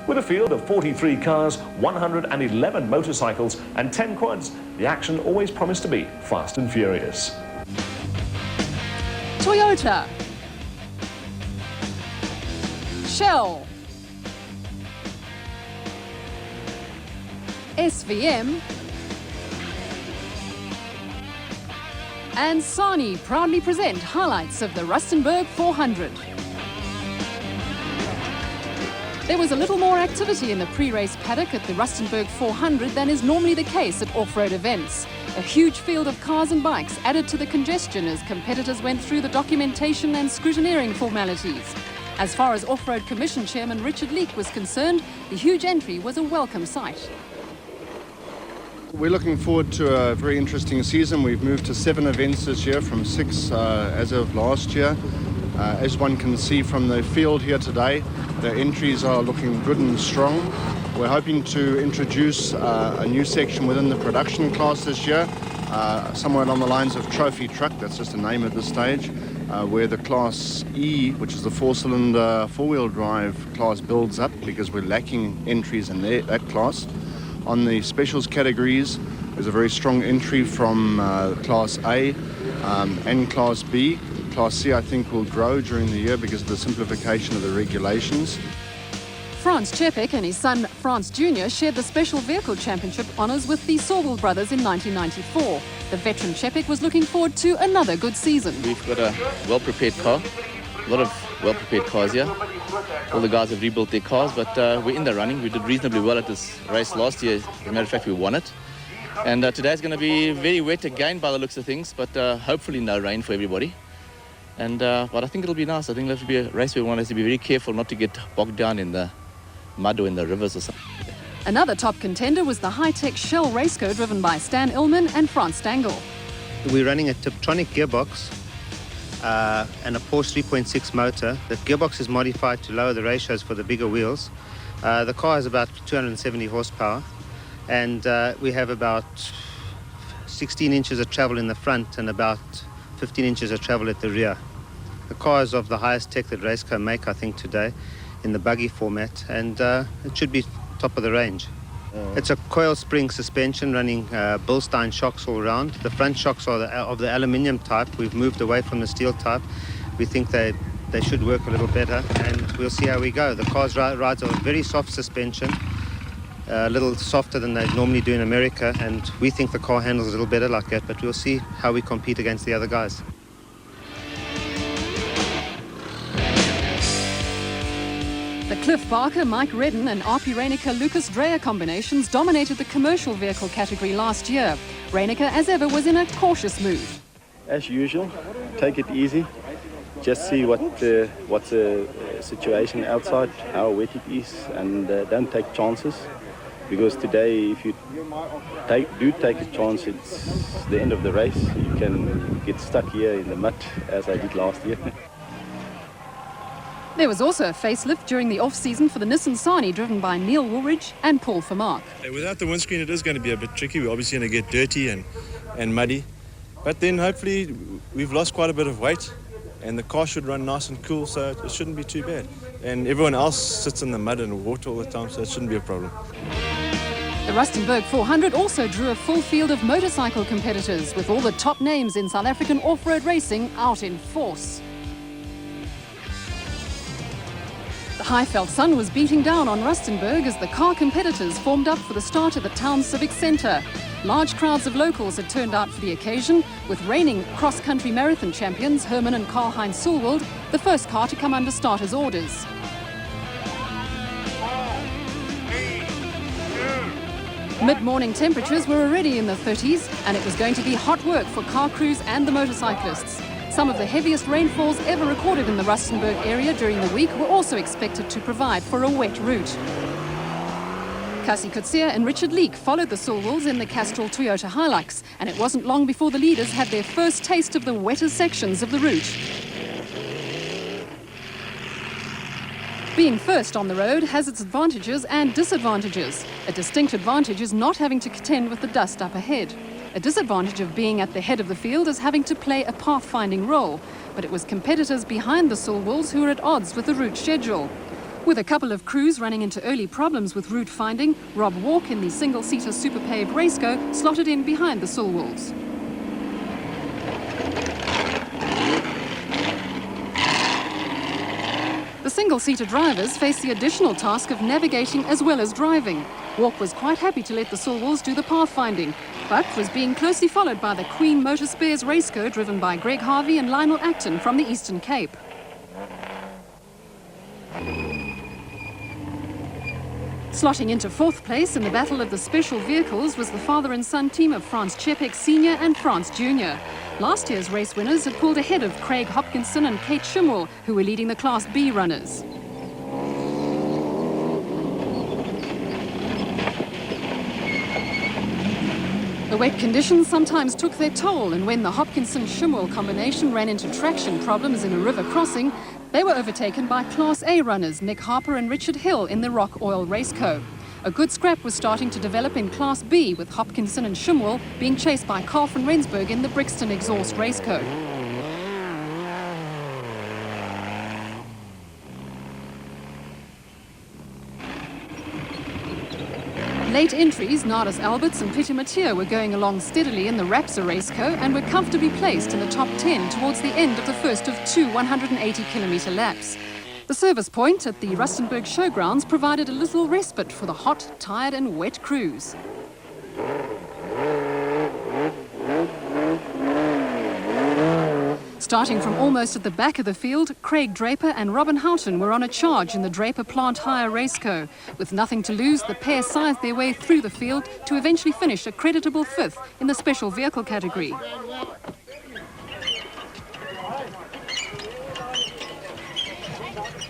With a field of 43 cars, 111 motorcycles and 10 quads, the action always promised to be fast and furious. Toyota, Shell, SVM and Sani proudly present highlights of the Rustenburg 400. There was a little more activity in the pre-race paddock at the Rustenburg 400 than is normally the case at off-road events. A huge field of cars and bikes added to the congestion as competitors went through the documentation and scrutineering formalities. As far as Off-Road Commission Chairman Richard Leeke was concerned, the huge entry was a welcome sight. We're looking forward to a very interesting season. We've moved to 7 events this year from 6 as of last year. As one can see from the field here today, the entries are looking good and strong. We're hoping to introduce a new section within the production class this year, somewhere along the lines of trophy truck, that's just a name at this stage, where the Class E, which is the 4-cylinder, 4-wheel drive class, builds up because we're lacking entries in that class. On the specials categories, there's a very strong entry from Class A and Class B. Class C, I think, will grow during the year because of the simplification of the regulations. FRANZ CZEPEK and his son FRANZ Jr. shared the Special Vehicle Championship honours with the Sawwell brothers in 1994. The veteran CZEPEK was looking forward to another good season. We've got a well-prepared car, a lot of well-prepared cars here. All the guys have rebuilt their cars, but we're in the running. We did reasonably well at this race last year. As a matter of fact, we won it. And today's going to be very wet again by the looks of things, but hopefully no rain for everybody. And but I think it'll be nice. I think it'll have to be a race where one has to be very careful not to get bogged down in the mud or in the rivers or something. Another top contender was the high-tech Shell Raceco driven by Stan Illman and Frans Stangl. We're running a Tiptronic gearbox and a Porsche 3.6 motor. The gearbox is modified to lower the ratios for the bigger wheels. The car has about 270 horsepower and we have about 16 inches of travel in the front and about 15 inches of travel at the rear. The car is of the highest tech that Raceco make, I think, today in the buggy format, and it should be top of the range. It's a coil spring suspension running Bilstein shocks all around. The front shocks are of the aluminium type. We've moved away from the steel type. We think they should work a little better, and we'll see how we go. The car rides on a very soft suspension, a little softer than they normally do in America, and we think the car handles a little better like that, but we'll see how we compete against the other guys. The Cliff Barker, Mike Reddin and APIE REYNEKE Lucas Dreyer combinations dominated the commercial vehicle category last year. REYNEKE, as ever, was in a cautious mood. As usual, take it easy. Just see what's the situation outside, how wet it is, and don't take chances. Because today, if you do take a chance, it's the end of the race. You can get stuck here in the mud, as I did last year. There was also a facelift during the off-season for the Nissan Sani, driven by Neil Woolridge and Paul Vermaak. Without the windscreen, it is going to be a bit tricky. We're obviously going to get dirty and muddy. But then hopefully we've lost quite a bit of weight and the car should run nice and cool, so it shouldn't be too bad. And everyone else sits in the mud and water all the time, so it shouldn't be a problem. The Rustenburg 400 also drew a full field of motorcycle competitors, with all the top names in South African off-road racing out in force. The high-felt sun was beating down on Rustenburg as the car competitors formed up for the start at the town civic centre. Large crowds of locals had turned out for the occasion, with reigning cross-country marathon champions Herman and Karl-Heinz Sulwald the first car to come under starters' orders. Mid-morning temperatures were already in the 30s, and it was going to be hot work for car crews and the motorcyclists. Some of the heaviest rainfalls ever recorded in the Rustenburg area during the week were also expected to provide for a wet route. KASSIE and Richard Leeke followed the Sulwalds in the Castrol Toyota Hilux, and it wasn't long before the leaders had their first taste of the wetter sections of the route. Being first on the road has its advantages and disadvantages. A distinct advantage is not having to contend with the dust up ahead. A disadvantage of being at the head of the field is having to play a pathfinding role, but it was competitors behind the Sulwalds who were at odds with the route schedule. With a couple of crews running into early problems with route finding, Rob Walk in the single-seater Super Pave Raceco slotted in behind the Silwolves. The single-seater drivers faced the additional task of navigating as well as driving. Walk was quite happy to let the Silwolves do the pathfinding, but was being closely followed by the Queen Motor Spares Raceco driven by Greg Harvey and Lionel Acton from the Eastern Cape. Slotting into fourth place in the battle of the special vehicles was the father and son team of FRANZ CZEPEK Senior and FRANZ Junior. Last year's race winners had pulled ahead of Craig Hopkinson and Kate Schimwell, who were leading the Class B runners. The wet conditions sometimes took their toll, and when the Hopkinson-Schimwell combination ran into traction problems in a river crossing, they were overtaken by Class A runners Nick Harper and Richard Hill in the Rock Oil Raceco. A good scrap was starting to develop in Class B, with Hopkinson and Schimwell being chased by Carl van Rensburg in the Brixton Exhaust Raceco. Late entries, Nardus Alberts and Peter Mathieu were going along steadily in the Rapsa Raceco and were comfortably placed in the top 10 towards the end of the first of two 180-kilometre laps. The service point at the Rustenburg showgrounds provided a little respite for the hot, tired and wet crews. Starting from almost at the back of the field, Craig Draper and Robin Houghton were on a charge in the Draper Plant Hire Raceco. With nothing to lose, the pair scythed their way through the field to eventually finish a creditable fifth in the special vehicle category.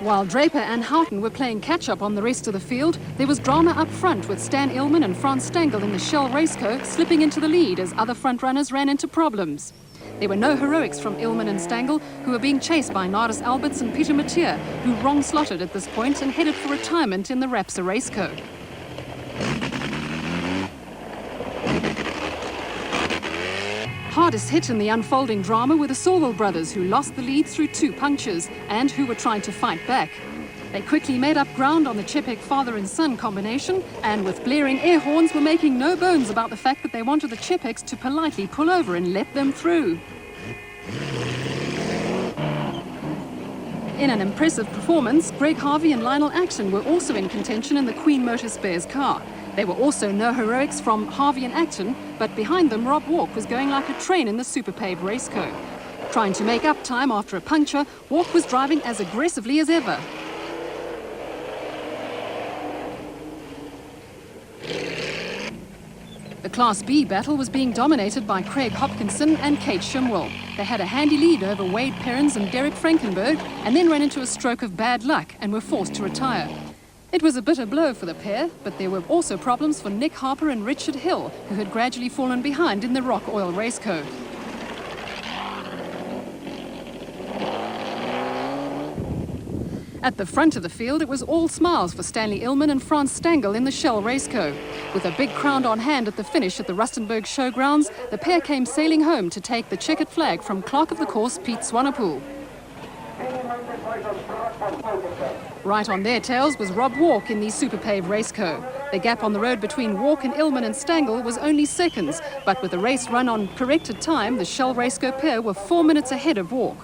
While Draper and Houghton were playing catch-up on the rest of the field, there was drama up front with Stan ILLMAN and FRANZ Stangl in the Shell Raceco slipping into the lead as other front runners ran into problems. There were no heroics from ILLMAN and Stangl, who were being chased by Nardus Alberts and Peter Mathieu, who wrong-slotted at this point and headed for retirement in the Rapsa Raceco. Hardest hit in the unfolding drama were the Sorwell brothers, who lost the lead through two punctures and who were trying to fight back. They quickly made up ground on the CZEPEK father and son combination, and with blaring air horns were making no bones about the fact that they wanted the CZEPEKs to politely pull over and let them through. In an impressive performance, Greg Harvey and Lionel Acton were also in contention in the Queen Motor Spares car. There were also no heroics from Harvey and Acton, but behind them Rob Walk was going like a train in the Super Pave Raceco. Trying to make up time after a puncture, Walk was driving as aggressively as ever. The Class B battle was being dominated by Craig Hopkinson and Kate Schimwell. They had a handy lead over Wade Perrins and Derek Frankenberg, and then ran into a stroke of bad luck and were forced to retire. It was a bitter blow for the pair, but there were also problems for Nick Harper and Richard Hill, who had gradually fallen behind in the Rock Oil Raceco. At the front of the field, it was all smiles for Stanley ILLMAN and FRANZ Stangl in the Shell Raceco. With a big crown on hand at the finish at the Rustenburg showgrounds, the pair came sailing home to take the checkered flag from clerk of the course Piet Swanepoel. Right on their tails was Rob Walk in the Super Pave Raceco. The gap on the road between Walk and ILLMAN and Stangl was only seconds, but with the race run on corrected time, the Shell Raceco pair were 4 minutes ahead of Walk.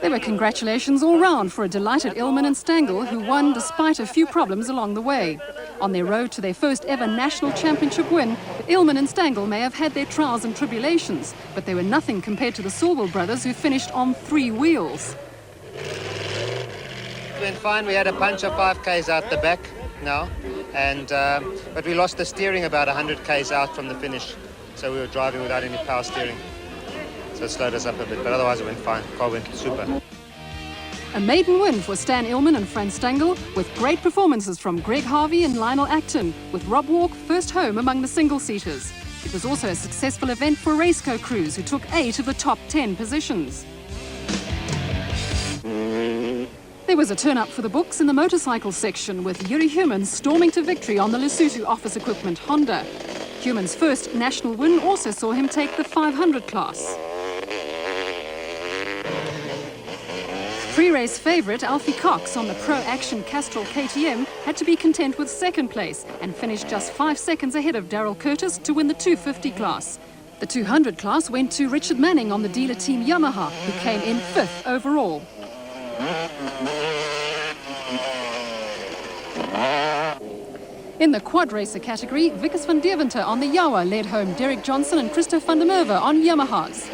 There were congratulations all round for a delighted ILLMAN and Stangl, who won despite a few problems along the way. On their road to their first ever national championship win, ILLMAN and Stangl may have had their trials and tribulations, but they were nothing compared to the Sorwell brothers, who finished on 3 wheels. It went fine. We had a punch of 5 Ks out the back now, but we lost the steering about 100 Ks out from the finish, so we were driving without any power steering. So it slowed us up a bit, but otherwise it went fine. The car went super. A maiden win for Stan ILLMAN and FRANZ Stangl, with great performances from Greg Harvey and Lionel Acton, with Rob Walk first home among the single-seaters. It was also a successful event for Raceco crews, who took 8 of the top 10 positions. There was a turn-up for the books in the motorcycle section, with Yuri Human storming to victory on the Lesotho office equipment Honda. Human's first national win also saw him take the 500 class. Pre-race favourite Alfie Cox on the Pro Action Castrol KTM had to be content with second place and finished just 5 seconds ahead of Darryl Curtis to win the 250 class. The 200 class went to Richard Manning on the dealer team Yamaha, who came in 5th overall. In the quad racer category, Vickers van Deventer on the Yawa led home Derek Johnson and Christo van der Merwe on Yamahas.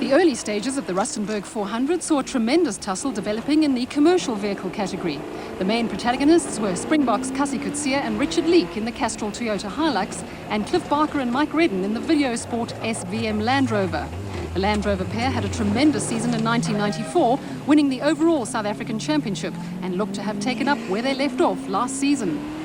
The early stages of the Rustenburg 400 saw a tremendous tussle developing in the commercial vehicle category. The main protagonists were Springbok's KASSIE COETZEE and Richard Leeke in the Castrol Toyota Hilux, and Cliff Barker and Mike Reddin in the Videosport SVM Land Rover. The Land Rover pair had a tremendous season in 1994, winning the overall South African Championship, and looked to have taken up where they left off last season.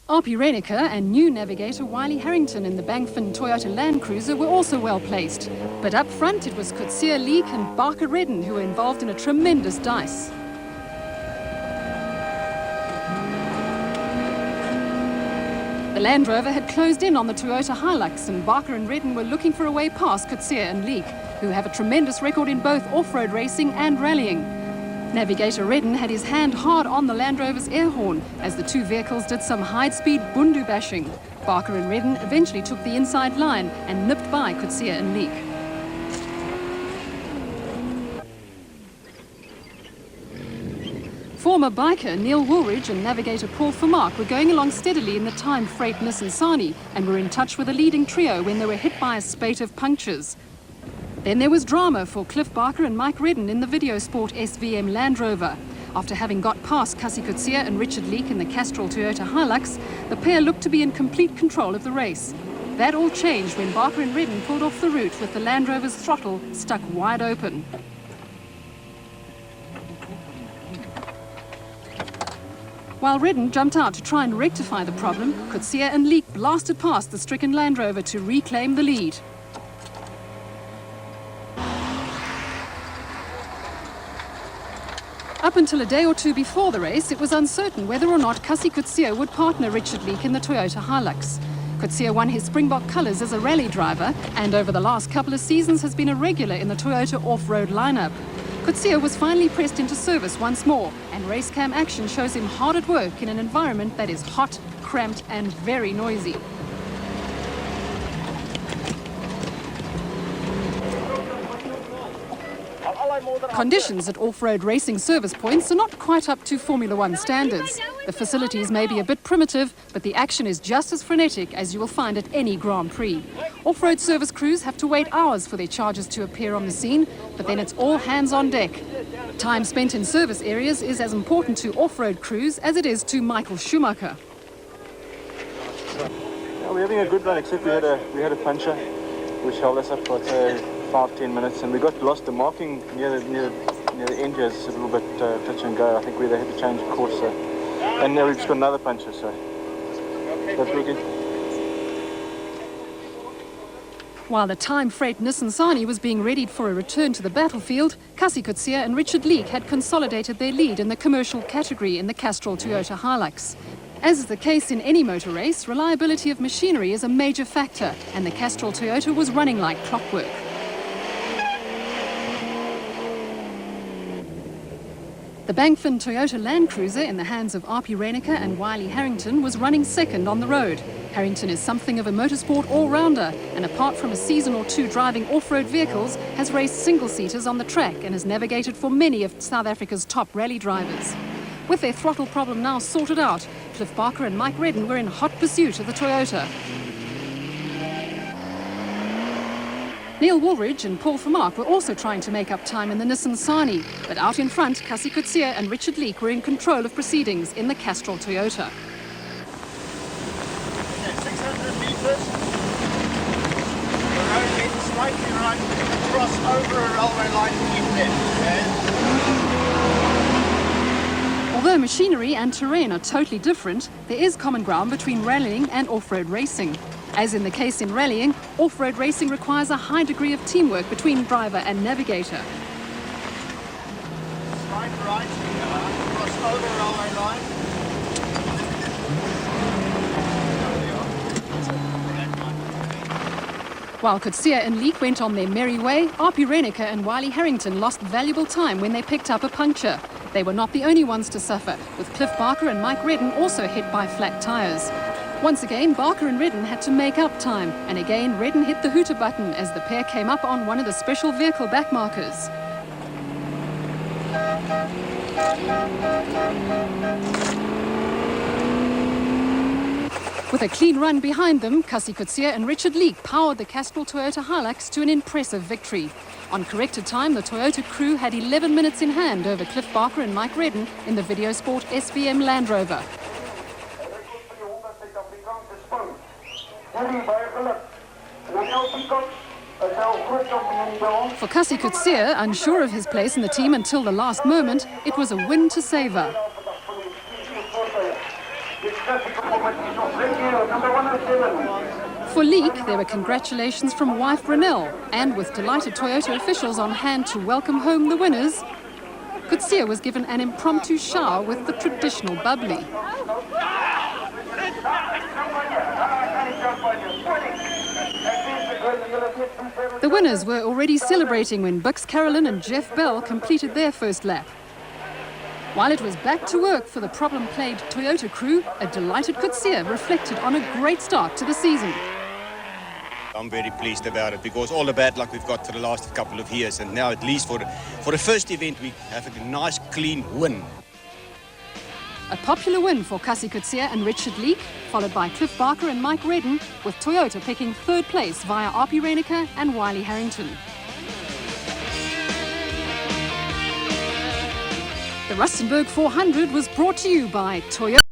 APIE REYNEKE and new navigator Wiley Harrington in the Bangfin Toyota Land Cruiser were also well placed. But up front it was COETZEE, Leeke and Barker Reddin who were involved in a tremendous dice. The Land Rover had closed in on the Toyota Hilux, and Barker and Reddin were looking for a way past COETZEE and Leeke, who have a tremendous record in both off-road racing and rallying. Navigator Reddin had his hand hard on the Land Rover's air horn as the two vehicles did some high-speed bundu bashing. Barker and Reddin eventually took the inside line and nipped by COETZEE and Leeke. Former biker Neil Woolridge and navigator Paul Vermaak were going along steadily in the time freight Nissan Sani and were in touch with the leading trio when they were hit by a spate of punctures. Then there was drama for Cliff Barker and Mike Reddin in the Videosport SVM Land Rover. After having got past KASSIE COETZEE and Richard Leeke in the Castrol Toyota Hilux, the pair looked to be in complete control of the race. That all changed when Barker and Reddin pulled off the route with the Land Rover's throttle stuck wide open. While Reddin jumped out to try and rectify the problem, COETZEE and Leeke blasted past the stricken Land Rover to reclaim the lead. Up until a day or two before the race, it was uncertain whether or not KASSIE COETZEE would partner Richard Leeke in the Toyota Hilux. COETZEE won his Springbok colours as a rally driver, and over the last couple of seasons has been a regular in the Toyota off-road lineup. COETZEE was finally pressed into service once more, and racecam action shows him hard at work in an environment that is hot, cramped and very noisy. Conditions at off-road racing service points are not quite up to Formula One standards. The facilities may be a bit primitive, but the action is just as frenetic as you will find at any Grand Prix. Off-road service crews have to wait hours for their charges to appear on the scene, but then it's all hands on deck. Time spent in service areas is as important to off-road crews as it is to Michael Schumacher. Yeah, we're having a good run, except we had a puncture which held us up for 5-10 minutes, and we got lost. The marking near the end here is a little bit touch and go. I think they had to change course, and now we've just got another puncture, so that's really good. While the time freight Nissan Sani was being readied for a return to the battlefield, KASSIE COETZEE and Richard Leeke had consolidated their lead in the commercial category in the Castrol Toyota Hilux. As is the case in any motor race, reliability of machinery is a major factor, and the Castrol Toyota was running like clockwork. The Bangfin Toyota Land Cruiser in the hands of APIE REYNEKE and Wiley Harrington was running second on the road. Harrington is something of a motorsport all-rounder, and apart from a season or two driving off-road vehicles, has raced single-seaters on the track and has navigated for many of South Africa's top rally drivers. With their throttle problem now sorted out, Cliff Barker and Mike Reddin were in hot pursuit of the Toyota. Neil Woolridge and Paul Vermaak were also trying to make up time in the Nissan Sani, but out in front, KASSIE COETZEE and Richard Leeke were in control of proceedings in the Castrol Toyota. 600 metres. The road heads slightly right, cross over a railway line in left. Although machinery and terrain are totally different, there is common ground between rallying and off-road racing. As in the case in rallying, off-road racing requires a high degree of teamwork between driver and navigator. Slide right, cross over railway line. While COETZEE and LEEKE went on their merry way, APIE REYNEKE and Wiley Harrington lost valuable time when they picked up a puncture. They were not the only ones to suffer, with Cliff Barker and Mike Redden also hit by flat tyres. Once again, Barker and Redden had to make up time, and again Redden hit the hooter button as the pair came up on one of the special vehicle backmarkers. With a clean run behind them, Kassie COETZEE and Richard Leeke powered the Castrol Toyota Hilux to an impressive victory. On corrected time, the Toyota crew had 11 minutes in hand over Cliff Barker and Mike Redden in the Videosport SVM Land Rover. For Kassie COETZEE, unsure of his place in the team until the last moment, it was a win to savour. For LEEKE, there were congratulations from wife Brunel, and with delighted Toyota officials on hand to welcome home the winners, COETZEE was given an impromptu shower with the traditional bubbly. The winners were already celebrating when Bux Carolyn and Jeff Bell completed their first lap. While it was back to work for the problem-plagued Toyota crew, a delighted COETZEE reflected on a great start to the season. I'm very pleased about it because all the bad luck we've got for the last couple of years, and now at least for the first event we have a nice clean win. A popular win for Kassie COETZEE and Richard Leeke, followed by Cliff Barker and Mike Redden, with Toyota picking third place via APIE REYNEKE and Wiley Harrington. The Rustenburg 400 was brought to you by Toyota.